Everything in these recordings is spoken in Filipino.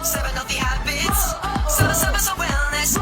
7 healthy habits. Sama-sama sa wellness.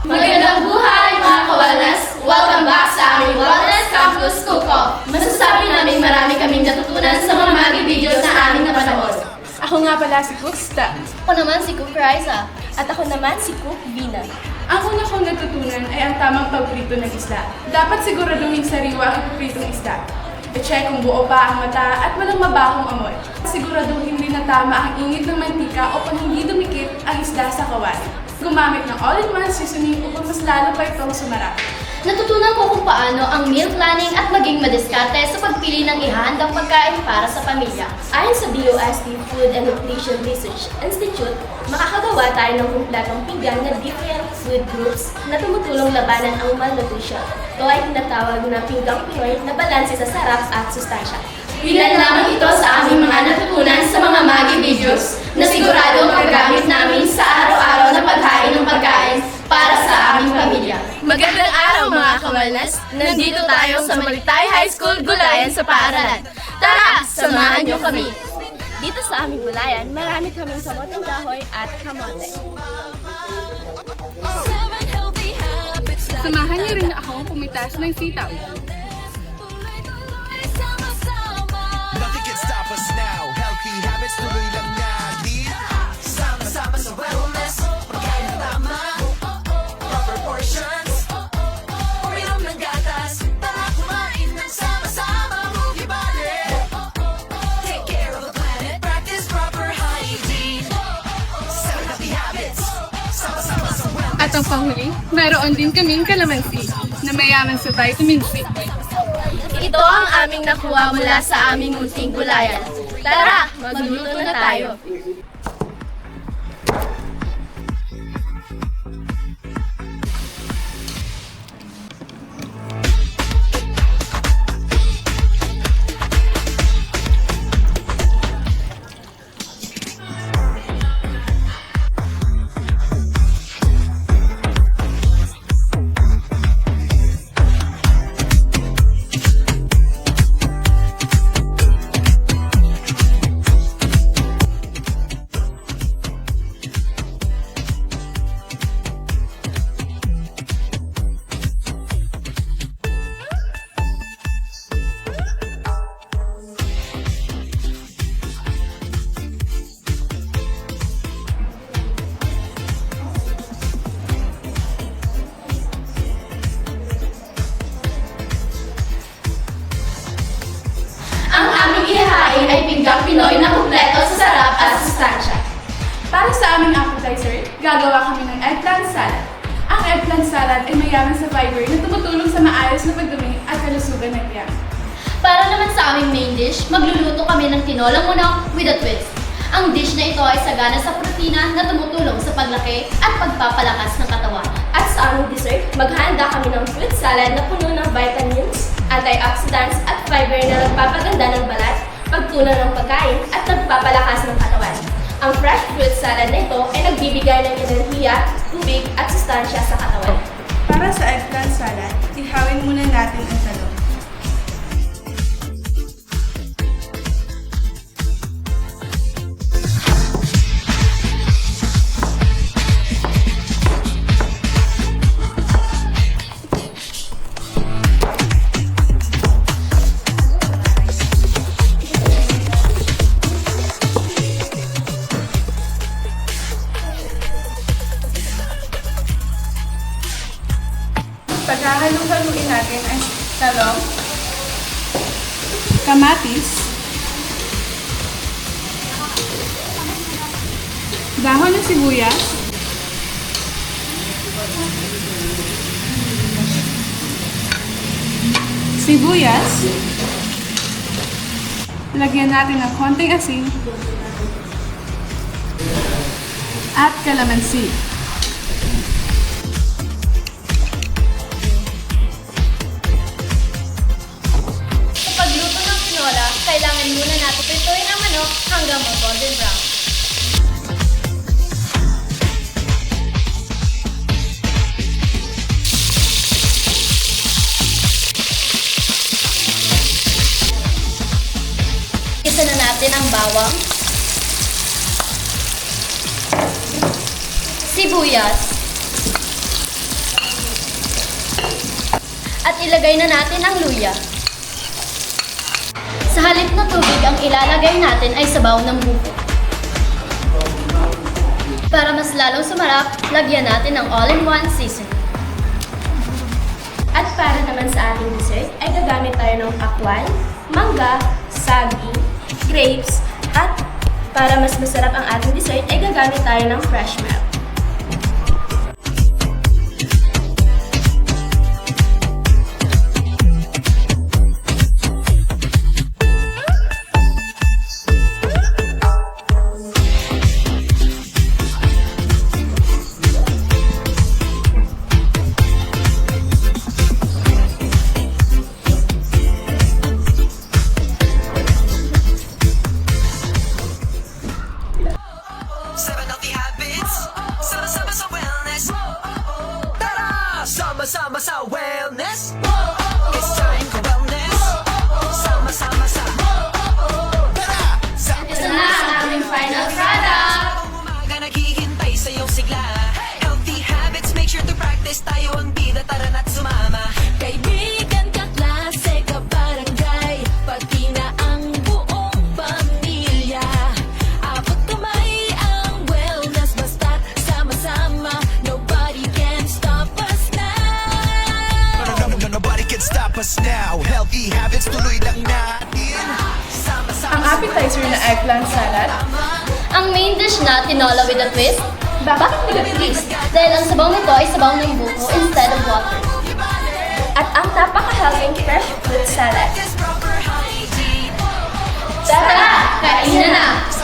Magandang buhay mga ka-wellness! Welcome back sa aming Wellness Campus Kuko! Masasabi namin marami kaming natutunan sa mga magi videos na aming napanood. Ako nga pala si Kusta. Ako naman si Cook Raisa. At ako naman si Cook Vina. Ang una kong natutunan ay ang tamang pagprito ng isda. Dapat siguraduhin sariwa ang pritong isda. I-check kung buo pa ang mata at walang mabahong amoy. Siguraduhin din na tama ang init ng mantika upang hindi dumikit ang isda sa kawali. Gumamit ng all-in-one seasoning upang mas lalo pa itong sumarap. Natutunan ko kung paano ang meal planning at maging madiskarte sa pagpili ng ihahandang pagkain para sa pamilya. Ayon sa DOST Food and Nutrition Research Institute, makakagawa tayo ng kumpletong pinggan na different food groups na tumutulong labanan ang malnutrition. Ito ay tinatawag na pinggang Pinoy na balanse sa sarap at sustansya. Ilan lamang ito sa aming mga natutunan sa mga magi videos na sigurado ang gagamit namin sa araw-araw na paghain ng pagkain para sa aming pamilya. Magandang araw mga ka-wellness! Nandito tayo sa Malitay High School, Gulayan sa Paaralan. Tara, samahan niyo kami! Dito sa aming gulayan, marami kaming kamoteng kahoy at kamote. Samahan niyo rin akong pumitas ng sitaw. Nothing can stop us now. Healthy habits, tuloy lang natin. Sama-sama sa wellness. Pagkain na tama. Proper portions. Uminom ng gatas. Tara kumain ng sama-sama. Move your body. Take care of the planet. Practice proper hygiene. 7 healthy habits. Sama-sama sa wellness. At ang panghuli, mayroon din kaming kalamansi na mayaman sa vitamin C. Ito ang aming nakuha mula sa aming munting gulayan. Tara, magluluto na tayo! Ang aming ihahain ay pinggang Pinoy na kumpleto sa sarap at sustansya. Para sa aming appetizer, gagawa kami ng eggplant salad. Ang eggplant salad ay mayaman sa fiber na tumutulong sa maayos na pagdumi at kalusugan ng tiyak. Para naman sa aming main dish, magluluto kami ng tinolang manok with a twist. Ang dish na ito ay sagana sa protina na tumutulong sa paglaki at pagpapalakas ng katawan. At sa aming dessert, maghahanda kami ng fruit salad na puno ng vitamins, antioxidants at fiber na nagpapaganda ng balat, pagtunaw ng pagkain at nagpapalakas ng katawan. Ang fresh fruit salad na ito ay nagbibigay ng enerhiya, tubig at sustansya sa katawan. Para sa eggplant salad, ihawin muna natin ang talong. Paghahalu-haluin natin ang talong, kamatis, dahon ng sibuyas, lagyan natin ng konting asin, at kalamansi. Kailangan muna natin prituin ang manok hanggang mag-golden brown. Isa na natin ang bawang, sibuyas, at ilagay na natin ang luya. Sa halip na tubig ang ilalagay natin ay sabaw ng buko. Para mas lalong sumarap, lagyan natin ng all-in-one seasoning. At para naman sa ating dessert, ay gagamit tayo ng pakwan, mangga, saging, grapes, at para mas masarap ang ating dessert, ay gagamit tayo ng fresh milk. Seven healthy habits. Sama-sama sa wellness. Tara! Sama-sama sa wellness. It's time for wellness. Sama-sama sa Tara! Ito na ang aming final product! Umaga naghihintay sa iyong sigla. Healthy habits, make sure to practice. Tayo ang bida, tara na't sumama. Kaibigan, kaklase, kabarangay, pati na ang buong pamilya. Abot kamay ang wellness, basta't sama-sama, nobody can stop us now. Nobody can stop us now. Healthy habits, tuloy lang natin. Sama-sama Ang appetizer na eggplant salad, Ang main dish na tinola with a twist. Bakit with a twist? Dahil ang sabaw nito ay sabaw ng buko instead of water. At ang napaka-healthy fresh fruit salad. is proper hygiene. Tara! Kain na!